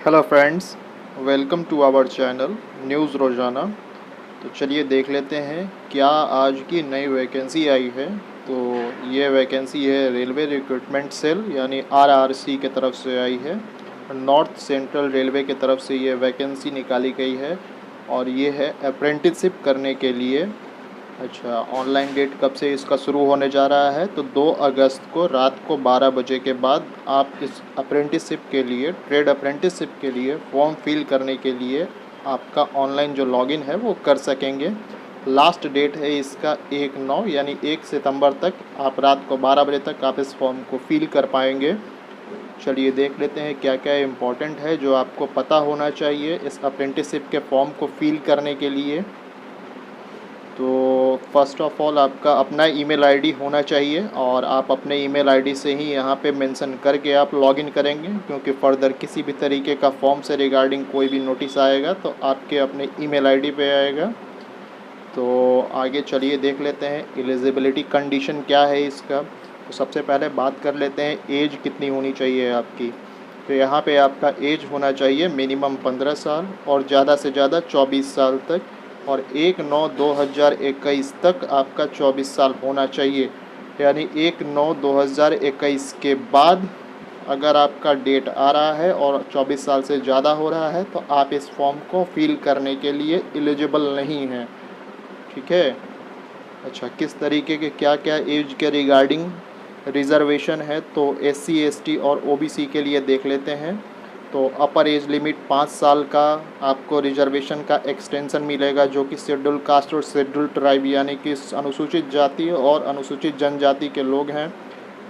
Hello friends, welcome to our channel news Rozana. तो चलिए देख लेते हैं क्या आज की नई वैकेंसी आई है। तो ये वैकेंसी है रेलवे रिक्रूटमेंट सेल यानी आरआरसी के तरफ से आई है। नॉर्थ सेंट्रल रेलवे के तरफ से ये वैकेंसी निकाली गई है और ये है अप्रेंटिसशिप करने के लिए। अच्छा, ऑनलाइन डेट कब से इसका शुरू होने जा रहा है? तो 2 अगस्त को रात को 12 बजे के बाद आप इस अप्रेंटिसशिप के लिए, ट्रेड अप्रेंटिसशिप के लिए फॉर्म फिल करने के लिए आपका ऑनलाइन जो लॉगिन है वो कर सकेंगे। लास्ट डेट है इसका 1/9 यानी 1 सितंबर तक। आप रात को 12 बजे तक आप इस फॉर्म को फिल कर पाएंगे। चलिए देख लेते हैं क्या क्या इम्पोर्टेंट है जो आपको पता होना चाहिए इस अप्रेंटिसशिप के फॉर्म को फिल करने के लिए। तो फर्स्ट ऑफ ऑल आपका अपना ईमेल आईडी होना चाहिए और आप अपने ईमेल आईडी से ही यहाँ पे मेंशन करके आप लॉगिन करेंगे, क्योंकि फ़र्दर किसी भी तरीके का फॉर्म से रिगार्डिंग कोई भी नोटिस आएगा तो आपके अपने ईमेल आईडी पे आएगा। तो आगे चलिए देख लेते हैं एलिजिबिलिटी कंडीशन क्या है इसका। तो सबसे पहले बात कर लेते हैं एज कितनी होनी चाहिए आपकी। तो यहाँ पे आपका एज होना चाहिए मिनिमम 15 साल और ज़्यादा से ज़्यादा 24 साल तक, और 1/9/2021 तक आपका 24 साल होना चाहिए। यानी 1/9/2021 के बाद अगर आपका डेट आ रहा है और 24 साल से ज़्यादा हो रहा है तो आप इस फॉर्म को फिल करने के लिए एलिजिबल नहीं हैं। ठीक है। अच्छा, किस तरीके के क्या क्या एज के रिगार्डिंग रिज़र्वेशन है तो SC ST और OBC के लिए देख लेते हैं। तो अपर एज लिमिट 5 साल का आपको रिजर्वेशन का एक्सटेंशन मिलेगा, जो कि शेड्यूल कास्ट और शेड्यूल ट्राइब यानी कि अनुसूचित जाति और अनुसूचित जनजाति के लोग हैं।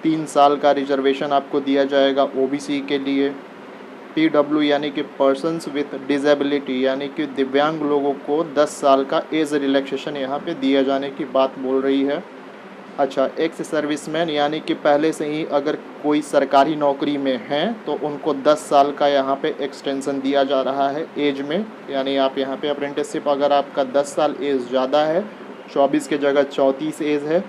3 साल का रिजर्वेशन आपको दिया जाएगा OBC के लिए। PW यानी कि पर्सन्स विथ डिसेबिलिटी यानी कि दिव्यांग लोगों को 10 साल का एज रिलैक्सेशन यहाँ पे दिया जाने की बात बोल रही है। अच्छा, एक्स सर्विसमैन यानी कि पहले से ही अगर कोई सरकारी नौकरी में हैं तो उनको 10 साल का यहाँ पे एक्सटेंशन दिया जा रहा है एज में। यानी आप यहाँ पे अप्रेंटिसशिप अगर आपका 10 साल एज ज़्यादा है, 24 के जगह 34 एज है,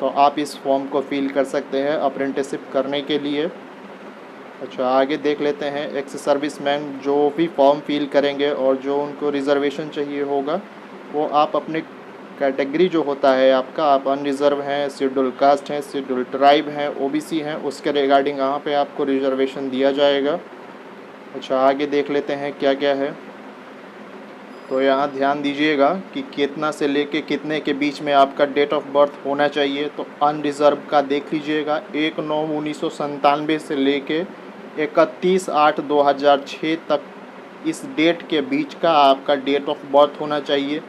तो आप इस फॉर्म को फिल कर सकते हैं अप्रेंटिसशिप करने के लिए। अच्छा, आगे देख लेते हैं एक्स सर्विसमैन जो भी फॉर्म फिल करेंगे और जो उनको रिज़र्वेशन चाहिए होगा वो आप अपने कैटेगरी जो होता है आपका, आप अनरिज़र्व हैं, शेड्यूल कास्ट हैं, शेड्यूल ट्राइब हैं, OBC हैं, उसके रिगार्डिंग यहाँ पे आपको रिजर्वेशन दिया जाएगा। अच्छा, आगे देख लेते हैं क्या क्या है। तो यहाँ ध्यान दीजिएगा कि कितना से लेके कितने के बीच में आपका डेट ऑफ बर्थ होना चाहिए। तो अनरिज़र्व का देख लीजिएगा 1/9/1997 से लेके 31/8/2006 तक इस डेट के बीच का आपका डेट ऑफ बर्थ होना चाहिए।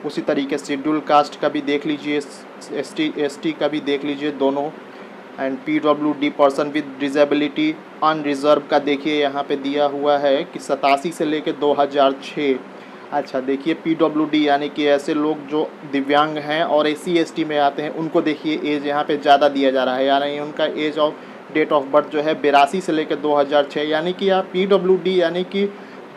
उसी तरीके से शेड्यूल कास्ट का भी देख लीजिए, ST ST का भी देख लीजिए दोनों। And PWD person with disability unreserve का देखिए यहाँ पे दिया हुआ है कि 87 से लेके 2006। अच्छा, देखिए PWD यानी कि ऐसे लोग जो दिव्यांग हैं और SC ST में आते हैं उनको देखिए एज यहाँ पे ज़्यादा दिया जा रहा है। यानी उनका age of date of birth जो है 82 से लेकर 2006। यानी कि आप PWD यानी कि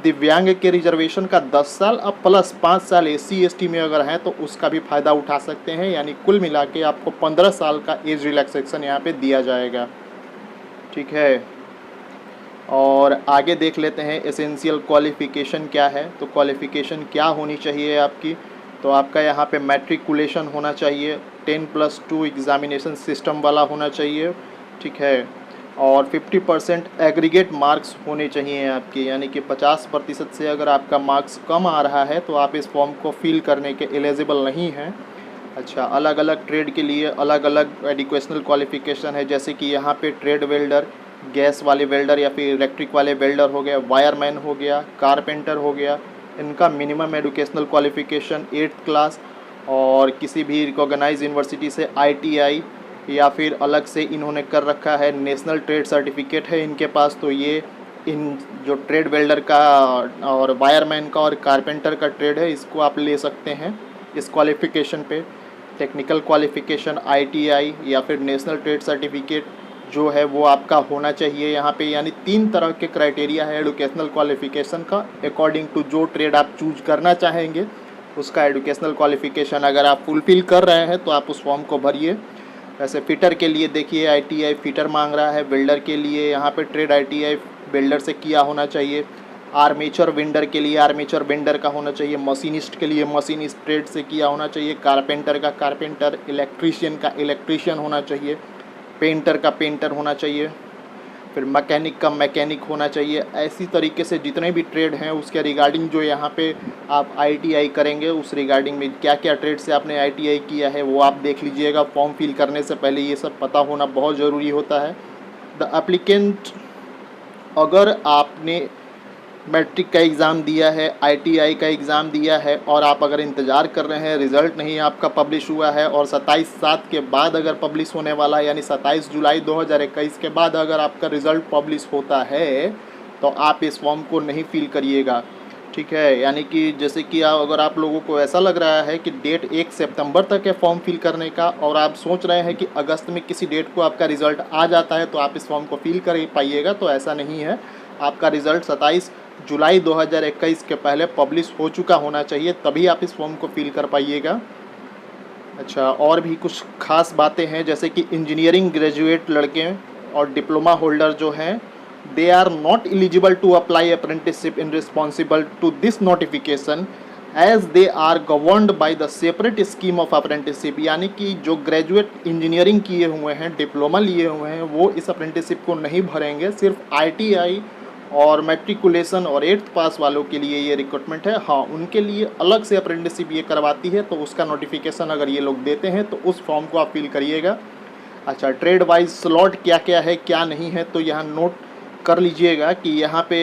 दिव्यांग के रिजर्वेशन का 10 साल अब प्लस 5 साल SC ST में अगर हैं तो उसका भी फ़ायदा उठा सकते हैं। यानी कुल मिला के आपको 15 साल का एज रिलैक्सेशन यहाँ पे दिया जाएगा। ठीक है। और आगे देख लेते हैं एसेंशियल क्वालिफ़िकेशन क्या है। तो क्वालिफ़िकेशन क्या होनी चाहिए आपकी। तो आपका यहाँ पे मैट्रिकुलेशन होना चाहिए, 10+2 एग्ज़ामिनेशन सिस्टम वाला होना चाहिए। ठीक है। और 50% एग्रीगेट मार्क्स होने चाहिए आपके, यानी कि 50% से अगर आपका मार्क्स कम आ रहा है तो आप इस फॉर्म को फिल करने के एलिजिबल नहीं हैं। अच्छा, अलग अलग ट्रेड के लिए अलग अलग एजुकेशनल क्वालिफ़िकेशन है, जैसे कि यहाँ पे ट्रेड वेल्डर, गैस वाले वेल्डर या फिर इलेक्ट्रिक वाले वेल्डर हो गया, वायरमैन हो गया, कारपेंटर हो गया। इनका minimum educational qualification 8th class और किसी भी रिकॉग्नाइज यूनिवर्सिटी से ITI या फिर अलग से इन्होंने कर रखा है नेशनल ट्रेड सर्टिफिकेट है इनके पास। तो ये इन जो ट्रेड वेल्डर का और वायरमैन का और कारपेंटर का ट्रेड है इसको आप ले सकते हैं इस क्वालिफ़िकेशन पे। टेक्निकल क्वालिफ़िकेशन ITI या फिर नेशनल ट्रेड सर्टिफिकेट जो है वो आपका होना चाहिए यहाँ पे। यानी 3 तरह के क्राइटेरिया है एजुकेशनल क्वालिफ़िकेशन का, अकॉर्डिंग टू जो ट्रेड आप चूज करना चाहेंगे उसका एजुकेशनल क्वालिफ़िकेशन अगर आप फुलफ़िल कर रहे हैं तो आप उस फॉर्म को भरिए। वैसे फिटर के लिए देखिए ITI फिटर मांग रहा है, वेल्डर के लिए यहाँ पे ट्रेड ITI वेल्डर से किया होना चाहिए। आर्मेचर वेंडर के लिए आर्मेचर वेंडर का होना चाहिए, मशीनिस्ट के लिए मशीनिस्ट ट्रेड से किया होना चाहिए, कारपेंटर का कारपेंटर, इलेक्ट्रीशियन का इलेक्ट्रीशियन होना चाहिए, पेंटर का पेंटर होना चाहिए, फिर मैकेनिक का मैकेनिक होना चाहिए। ऐसी तरीके से जितने भी ट्रेड हैं उसके रिगार्डिंग जो यहाँ पे आप आईटीआई करेंगे उस रिगार्डिंग में क्या क्या ट्रेड से आपने आईटीआई किया है वो आप देख लीजिएगा। फॉर्म फिल करने से पहले ये सब पता होना बहुत ज़रूरी होता है। द एप्लीकेंट, अगर आपने मैट्रिक का एग्ज़ाम दिया है, आईटीआई का एग्ज़ाम दिया है और आप अगर इंतज़ार कर रहे हैं, रिज़ल्ट नहीं आपका पब्लिश हुआ है और 27/7 के बाद अगर पब्लिश होने वाला है, यानी 27 जुलाई 2021 के बाद अगर आपका रिज़ल्ट पब्लिश होता है तो आप इस फॉर्म को नहीं फिल करिएगा, ठीक है। यानी कि जैसे कि अगर आप लोगों को ऐसा लग रहा है कि डेट 1 सितंबर तक है फॉर्म फिल करने का और आप सोच रहे हैं कि अगस्त में किसी डेट को आपका रिज़ल्ट आ जाता है तो आप इस फॉर्म को फिल कर पाइएगा, तो ऐसा नहीं है। आपका रिज़ल्ट 27 जुलाई 2021 के पहले पब्लिश हो चुका होना चाहिए, तभी आप इस फॉर्म को फिल कर पाइएगा। अच्छा, और भी कुछ खास बातें हैं जैसे कि इंजीनियरिंग ग्रेजुएट लड़के और डिप्लोमा होल्डर जो हैं, they are not eligible to apply apprenticeship in responsible to this notification as they are governed by the separate scheme of apprenticeship. यानी कि जो ग्रेजुएट इंजीनियरिंग किए हुए हैं, डिप्लोमा लिए हुए हैं, वो इस अप्रेंटिसशिप को नहीं भरेंगे। सिर्फ आईटीआई और मैट्रिकुलेशन और 8th पास वालों के लिए ये रिक्रूटमेंट है। हाँ, उनके लिए अलग से अप्रेंटिसशिप ये करवाती है, तो उसका नोटिफिकेशन अगर ये लोग देते हैं तो उस फॉर्म को आप फिल करिएगा। अच्छा, ट्रेड वाइज स्लॉट क्या क्या है क्या नहीं है तो यहाँ नोट कर लीजिएगा कि यहाँ पे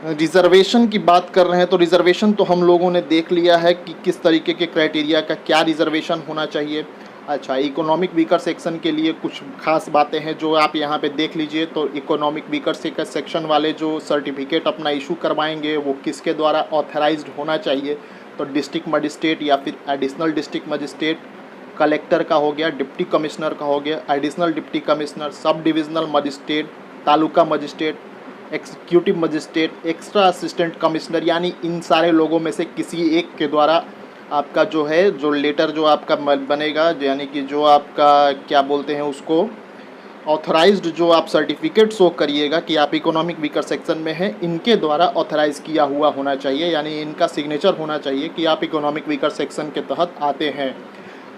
रिज़र्वेशन की बात कर रहे हैं तो रिज़र्वेशन तो हम लोगों ने देख लिया है कि किस तरीके के क्राइटेरिया का क्या रिज़र्वेशन होना चाहिए। अच्छा, इकोनॉमिक वीकर सेक्शन के लिए कुछ खास बातें हैं जो आप यहाँ पे देख लीजिए। तो इकोनॉमिक वीकर सेक्शन वाले जो सर्टिफिकेट अपना इशू करवाएंगे वो किसके द्वारा ऑथराइज्ड होना चाहिए, तो डिस्ट्रिक्ट मजिस्ट्रेट या फिर एडिशनल डिस्ट्रिक्ट मजिस्ट्रेट, कलेक्टर का हो गया, डिप्टी कमिश्नर का हो गया, additional deputy commissioner, sub divisional magistrate, taluka magistrate, executive magistrate, extra assistant commissioner, यानी इन सारे लोगों में से किसी एक के द्वारा आपका जो है जो लेटर जो आपका बनेगा, यानी कि जो आपका क्या बोलते हैं उसको ऑथराइज्ड जो आप सर्टिफिकेट शो करिएगा कि आप इकोनॉमिक वीकर सेक्शन में हैं, इनके द्वारा ऑथराइज़ किया हुआ होना चाहिए, यानी इनका सिग्नेचर होना चाहिए कि आप इकोनॉमिक वीकर सेक्शन के तहत आते हैं।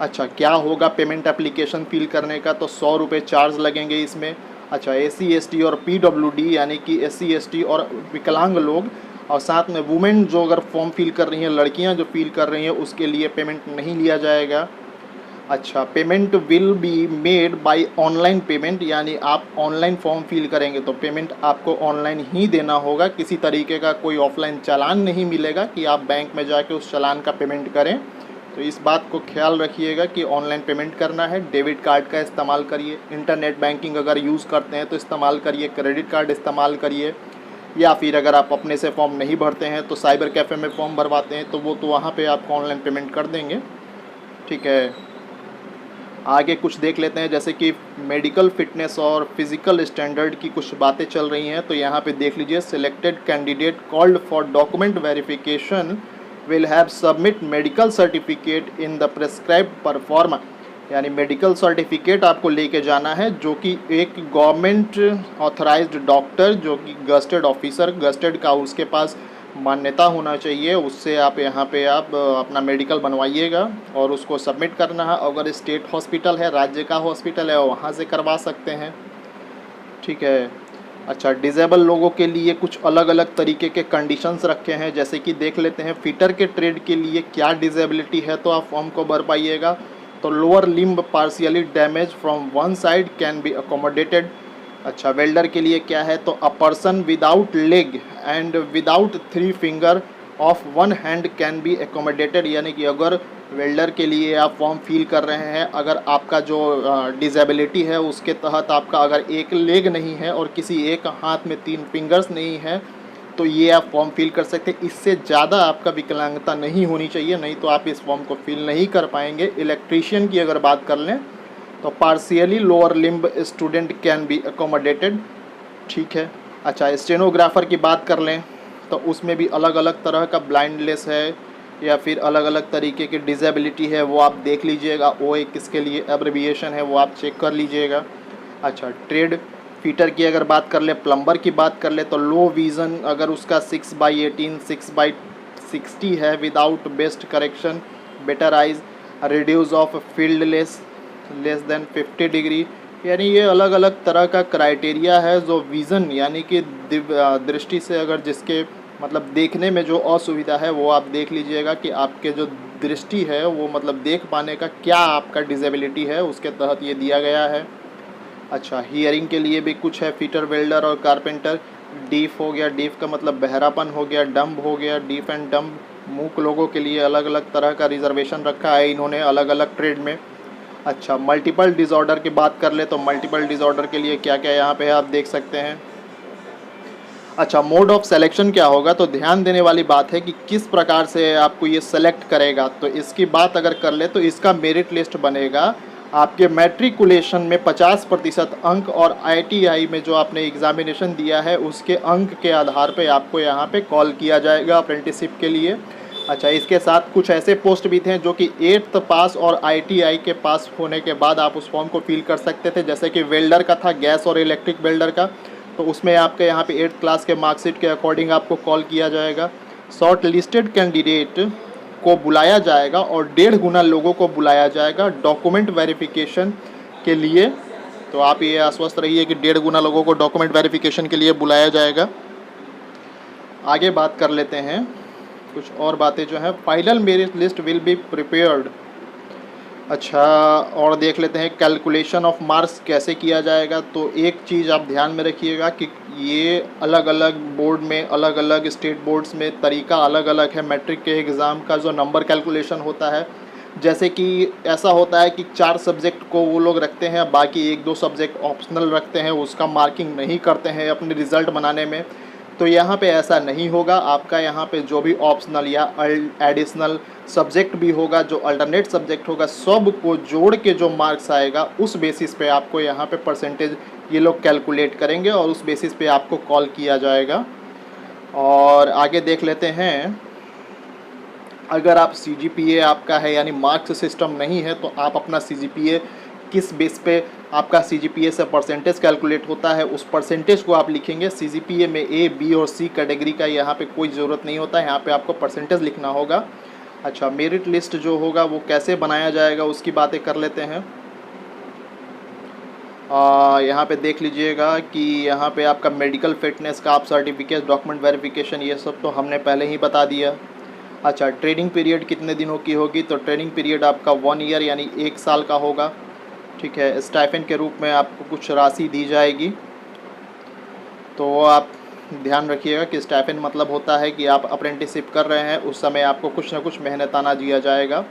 अच्छा, क्या होगा पेमेंट एप्लीकेशन फिल करने का, तो 100 रुपये चार्ज लगेंगे इसमें। अच्छा, SC ST और PWD यानी कि SC ST और विकलांग लोग और साथ में वुमेन जो अगर फॉर्म फिल कर रही हैं, लड़कियां जो फिल कर रही हैं, उसके लिए पेमेंट नहीं लिया जाएगा। अच्छा, payment will be made by online payment, यानी आप ऑनलाइन फॉर्म फिल करेंगे तो पेमेंट आपको ऑनलाइन ही देना होगा। किसी तरीके का कोई ऑफलाइन चालान नहीं मिलेगा कि आप बैंक में जाके उस चालान का पेमेंट करें। तो इस बात को ख्याल रखिएगा कि ऑनलाइन पेमेंट करना है। डेबिट कार्ड का इस्तेमाल करिए, इंटरनेट बैंकिंग अगर यूज़ करते हैं तो इस्तेमाल करिए, क्रेडिट कार्ड इस्तेमाल करिए, या फिर अगर आप अपने से फॉर्म नहीं भरते हैं तो साइबर कैफ़े में फॉर्म भरवाते हैं तो वो तो वहाँ पे आपको ऑनलाइन पेमेंट कर देंगे, ठीक है। आगे कुछ देख लेते हैं जैसे कि मेडिकल फिटनेस और फिज़िकल स्टैंडर्ड की कुछ बातें चल रही हैं। तो यहाँ पे देख लीजिए, selected candidate called for document verification will have submit medical certificate in the prescribed pro forma, यानी मेडिकल सर्टिफिकेट आपको लेके जाना है जो कि एक गवर्नमेंट ऑथराइज्ड डॉक्टर जो कि गस्टेड ऑफिसर, गस्टेड का उसके पास मान्यता होना चाहिए, उससे आप यहाँ पे आप अपना मेडिकल बनवाइएगा और उसको सबमिट करना है। अगर स्टेट हॉस्पिटल है, राज्य का हॉस्पिटल है, वहाँ से करवा सकते हैं, ठीक है। अच्छा, डिसेबल लोगों के लिए कुछ अलग अलग तरीके के कंडीशंस रखे हैं, जैसे कि देख लेते हैं फिटर के ट्रेड के लिए क्या डिसेबिलिटी है तो आप फॉर्म को भर पाइएगा। तो lower limb partially damage from one side can be accommodated. अच्छा, वेल्डर के लिए क्या है, तो a person without leg and without 3 finger of one hand can be accommodated, यानी कि अगर वेल्डर के लिए आप फॉर्म फिल कर रहे हैं, अगर आपका जो डिसेबिलिटी है उसके तहत आपका अगर एक लेग नहीं है और किसी एक हाथ में 3 फिंगर्स नहीं है तो ये आप फॉर्म फिल कर सकते हैं। इससे ज़्यादा आपका विकलांगता नहीं होनी चाहिए, नहीं तो आप इस फॉर्म को फिल नहीं कर पाएंगे। इलेक्ट्रीशियन की अगर बात कर लें तो partially lower limb student can be accommodated, ठीक है। अच्छा, स्टेनोग्राफर की बात कर लें तो उसमें भी अलग अलग तरह का ब्लाइंडनेस है या फिर अलग अलग तरीके की डिसेबिलिटी है, वो आप देख लीजिएगा। OA किसके लिए एब्रिविएशन है वो आप चेक कर लीजिएगा। अच्छा, ट्रेड फिटर की अगर बात कर ले, प्लम्बर की बात कर ले, तो लो विज़न अगर उसका 6/18 6/60 है without best correction, better eyes, reduce of field less than 50 degree. यानी ये अलग अलग तरह का क्राइटेरिया है जो विज़न यानी कि दृष्टि से अगर जिसके मतलब देखने में जो असुविधा है वो आप देख लीजिएगा कि आपके जो दृष्टि है वो मतलब देख पाने का क्या आपका डिसेबिलिटी है, उसके तहत ये दिया गया है। अच्छा, हियरिंग के लिए भी कुछ है, फिटर, वेल्डर और कारपेंटर। डीफ हो गया, डीफ का मतलब बहरापन हो गया, डम्ब हो गया, डीफ एंड डम्ब मूक लोगों के लिए अलग अलग तरह का रिजर्वेशन रखा है इन्होंने अलग अलग ट्रेड में। अच्छा, मल्टीपल डिसऑर्डर की बात कर ले तो मल्टीपल डिसऑर्डर के लिए क्या क्या यहाँ पे आप देख सकते हैं। अच्छा, मोड ऑफ सिलेक्शन क्या होगा, तो ध्यान देने वाली बात है कि किस प्रकार से आपको ये सेलेक्ट करेगा। तो इसकी बात अगर कर ले तो इसका मेरिट लिस्ट बनेगा आपके मैट्रिकुलेशन में 50% अंक और आईटीआई में जो आपने एग्जामिनेशन दिया है उसके अंक के आधार पे आपको यहाँ पे कॉल किया जाएगा अप्रेंटिसशिप के लिए। अच्छा, इसके साथ कुछ ऐसे पोस्ट भी थे जो कि 8th पास और आईटीआई के पास होने के बाद आप उस फॉर्म को फिल कर सकते थे, जैसे कि वेल्डर का था, गैस और इलेक्ट्रिक वेल्डर का, तो उसमें आपके यहाँ पे 8th क्लास के मार्कशीट के अकॉर्डिंग आपको कॉल किया जाएगा। शॉर्ट लिस्टेड कैंडिडेट को बुलाया जाएगा और 1.5 गुना लोगों को बुलाया जाएगा डॉक्यूमेंट वेरिफिकेशन के लिए। तो आप ये आश्वस्त रहिए कि 1.5 गुना लोगों को डॉक्यूमेंट वेरिफिकेशन के लिए बुलाया जाएगा। आगे बात कर लेते हैं कुछ और बातें जो हैं। Final merit list will be prepared. अच्छा, और देख लेते हैं कैलकुलेशन ऑफ मार्क्स कैसे किया जाएगा। तो एक चीज़ आप ध्यान में रखिएगा कि ये अलग अलग बोर्ड में, अलग अलग स्टेट बोर्ड्स में तरीका अलग अलग है। मैट्रिक के एग्ज़ाम का जो नंबर कैलकुलेशन होता है, जैसे कि ऐसा होता है कि 4 सब्जेक्ट को वो लोग रखते हैं, बाकी 1-2 सब्जेक्ट ऑप्शनल रखते हैं, उसका मार्किंग नहीं करते हैं अपने रिज़ल्ट बनाने में। तो यहाँ पे ऐसा नहीं होगा। आपका यहाँ पे जो भी ऑप्शनल या एडिशनल सब्जेक्ट भी होगा, जो अल्टरनेट सब्जेक्ट होगा, सब को जोड़ के जो मार्क्स आएगा उस बेसिस पे आपको यहाँ पे परसेंटेज ये लोग कैलकुलेट करेंगे और उस बेसिस पे आपको कॉल किया जाएगा। और आगे देख लेते हैं, अगर आप सीजीपीए आपका है यानी मार्क्स सिस्टम नहीं है तो आप अपना सीजीपीए किस बेस पे आपका सीजीपीए से परसेंटेज कैलकुलेट होता है उस परसेंटेज को आप लिखेंगे। सीजीपीए में ए, बी और सी कैटेगरी का यहाँ पे कोई ज़रूरत नहीं होता है, यहाँ पे आपको परसेंटेज लिखना होगा। अच्छा, मेरिट लिस्ट जो होगा वो कैसे बनाया जाएगा उसकी बातें कर लेते हैं। यहाँ पे देख लीजिएगा कि यहाँ पे आपका मेडिकल फिटनेस का आप सर्टिफिकेट, डॉक्यूमेंट वेरिफिकेशन, ये सब तो हमने पहले ही बता दिया। अच्छा, ट्रेनिंग पीरियड कितने दिनों की होगी, तो ट्रेनिंग पीरियड आपका 1 ईयर यानी 1 साल का होगा। ठीक है, स्टाइपेंड के रूप में आपको कुछ राशि दी जाएगी, तो वो आप ध्यान रखिएगा कि स्टाइपेंड मतलब होता है कि आप अप्रेंटिसशिप कर रहे हैं उस समय आपको कुछ ना कुछ मेहनताना दिया जाएगा।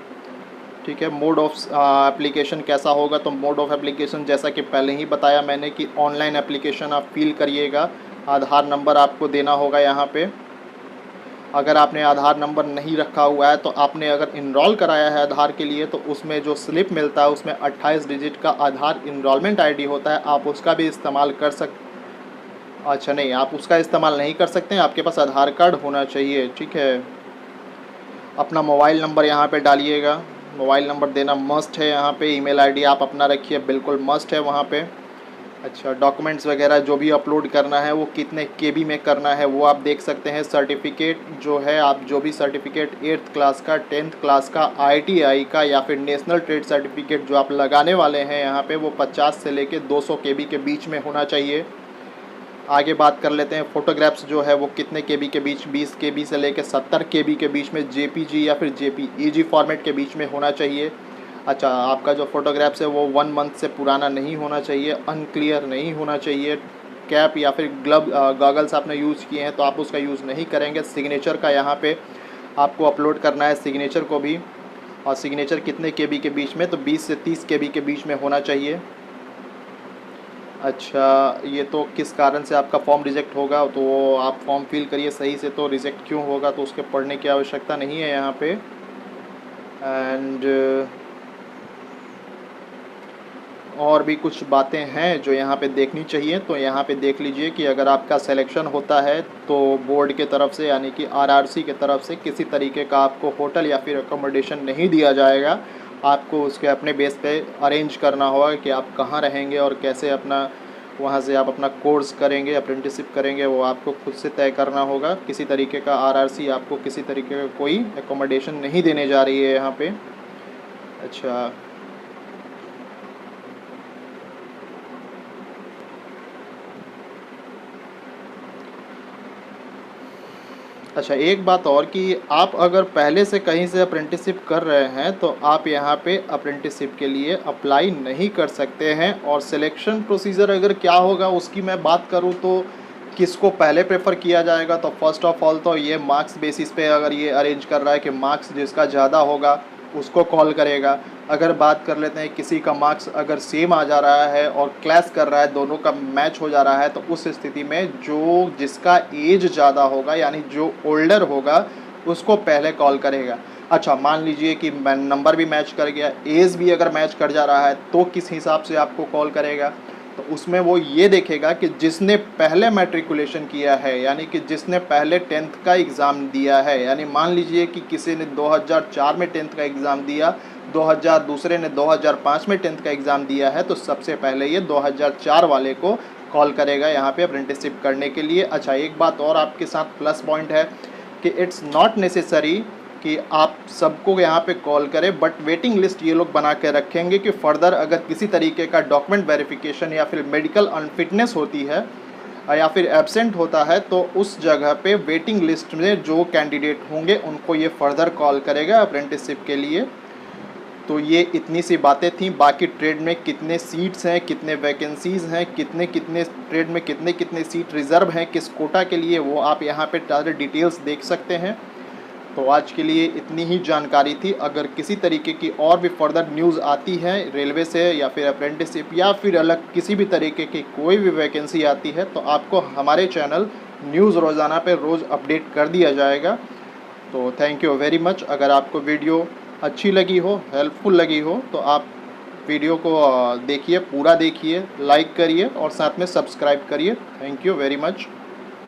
ठीक है, मोड ऑफ एप्लीकेशन कैसा होगा, तो मोड ऑफ एप्लीकेशन जैसा कि पहले ही बताया मैंने कि ऑनलाइन एप्लीकेशन आप फिल करिएगा। आधार नंबर आपको देना होगा यहाँ पे। अगर आपने आधार नंबर नहीं रखा हुआ है तो आपने अगर इनरोल कराया है आधार के लिए तो उसमें जो स्लिप मिलता है उसमें 28 डिजिट का आधार इनरोलमेंट आईडी होता है, आप उसका भी इस्तेमाल कर अच्छा नहीं, आप उसका इस्तेमाल नहीं कर सकते हैं, आपके पास आधार कार्ड होना चाहिए। ठीक है, अपना मोबाइल नंबर यहाँ पे डालिएगा, मोबाइल नंबर देना मस्ट है यहाँ पे। ईमेल आईडी आप अपना रखिए, बिल्कुल मस्ट है वहाँ पे। अच्छा, डॉक्यूमेंट्स वगैरह जो भी अपलोड करना है वो कितने केबी में करना है वो आप देख सकते हैं। सर्टिफिकेट जो है, आप जो भी सर्टिफिकेट 8th क्लास का, 10th क्लास का, आईटीआई का या फिर नेशनल ट्रेड सर्टिफिकेट जो आप लगाने वाले हैं यहाँ पे, वो 50 से लेके 200 केबी के बीच में होना चाहिए। आगे बात कर लेते हैं, फ़ोटोग्राफ्स जो है वो कितने केबी के बीच, 20 केबी से लेकर 70 केबी के बीच में, जेपीजी या फिर जेपीईजी फॉर्मेट के बीच में होना चाहिए। अच्छा, आपका जो फ़ोटोग्राफ्स है वो 1 मंथ से पुराना नहीं होना चाहिए, अनक्लियर नहीं होना चाहिए। कैप या फिर गॉगल्स आपने यूज़ किए हैं तो आप उसका यूज़ नहीं करेंगे। सिग्नेचर का यहाँ पे आपको अपलोड करना है, सिग्नेचर को भी, और सिग्नेचर कितने केबी के बीच में, तो 20 से 30 केबी के बीच में होना चाहिए। अच्छा, ये तो किस कारण से आपका फॉर्म रिजेक्ट होगा, तो आप फॉर्म फिल करिए सही से, तो रिजेक्ट क्यों होगा तो उसके पढ़ने की आवश्यकता नहीं है यहाँ पे। एंड और भी कुछ बातें हैं जो यहाँ पे देखनी चाहिए, तो यहाँ पे देख लीजिए कि अगर आपका सिलेक्शन होता है तो बोर्ड के तरफ से यानी कि आरआरसी के तरफ से किसी तरीके का आपको होटल या फिर अकोमोडेशन नहीं दिया जाएगा। आपको उसके अपने बेस पे अरेंज करना होगा कि आप कहाँ रहेंगे और कैसे अपना वहाँ से आप अपना कोर्स करेंगे, अप्रेंटिसशिप करेंगे, वो आपको खुद से तय करना होगा। किसी तरीके का आरआरसी आपको किसी तरीके का कोई एकोमोडेशन नहीं देने जा रही है यहाँ पे। अच्छा, अच्छा एक बात और कि आप अगर पहले से कहीं से अप्रेंटिसशिप कर रहे हैं तो आप यहाँ पे अप्रेंटिसशिप के लिए अप्लाई नहीं कर सकते हैं। और सिलेक्शन प्रोसीजर अगर क्या होगा उसकी मैं बात करूँ तो किसको पहले प्रेफर किया जाएगा, तो फर्स्ट ऑफ ऑल तो ये मार्क्स बेसिस पे अगर ये अरेंज कर रहा है कि मार्क्स जिसका ज़्यादा होगा उसको कॉल करेगा। अगर बात कर लेते हैं किसी का मार्क्स अगर सेम आ जा रहा है और क्लैश कर रहा है, दोनों का मैच हो जा रहा है, तो उस स्थिति में जो जिसका एज ज़्यादा होगा यानी जो ओल्डर होगा उसको पहले कॉल करेगा। अच्छा मान लीजिए कि नंबर भी मैच कर गया, एज भी अगर मैच कर जा रहा है, तो किस हिसाब से आपको कॉल करेगा, तो उसमें वो ये देखेगा कि जिसने पहले मैट्रिकुलेशन किया है यानी कि जिसने पहले 10th का एग्ज़ाम दिया है, यानी मान लीजिए कि किसी ने 2004 में 10th का एग्ज़ाम दिया, 2000 दूसरे ने 2005 में 10th का एग्ज़ाम दिया है, तो सबसे पहले ये 2004 वाले को कॉल करेगा यहाँ पे अप्रेंटिसशिप करने के लिए। अच्छा एक बात और आपके साथ प्लस पॉइंट है कि इट्स नॉट नेसेसरी कि आप सबको यहाँ पे कॉल करें, बट वेटिंग लिस्ट ये लोग बना के रखेंगे कि फ़र्दर अगर किसी तरीके का डॉक्यूमेंट वेरिफिकेशन या फिर मेडिकल अनफिटनेस होती है या फिर एब्सेंट होता है, तो उस जगह पे वेटिंग लिस्ट में जो कैंडिडेट होंगे उनको ये फ़र्दर कॉल करेगा अप्रेंटिसशिप के लिए। तो ये इतनी सी बातें थी। बाकी ट्रेड में कितने सीट्स हैं, कितने वैकेंसीज़ हैं, कितने कितने ट्रेड में कितने कितने सीट रिज़र्व हैं किस कोटा के लिए, वो आप यहाँ पे ज़्यादा डिटेल्स देख सकते हैं। तो आज के लिए इतनी ही जानकारी थी। अगर किसी तरीके की और भी फर्दर न्यूज़ आती है रेलवे से या फिर अप्रेंटिसशिप या फिर अलग किसी भी तरीके की कोई भी वैकेंसी आती है, तो आपको हमारे चैनल न्यूज़ रोज़ाना पे रोज़ अपडेट कर दिया जाएगा। तो थैंक यू वेरी मच। अगर आपको वीडियो अच्छी लगी हो, हेल्पफुल लगी हो, तो आप वीडियो को देखिए, पूरा देखिए, लाइक करिए और साथ में सब्सक्राइब करिए। Thank you very much.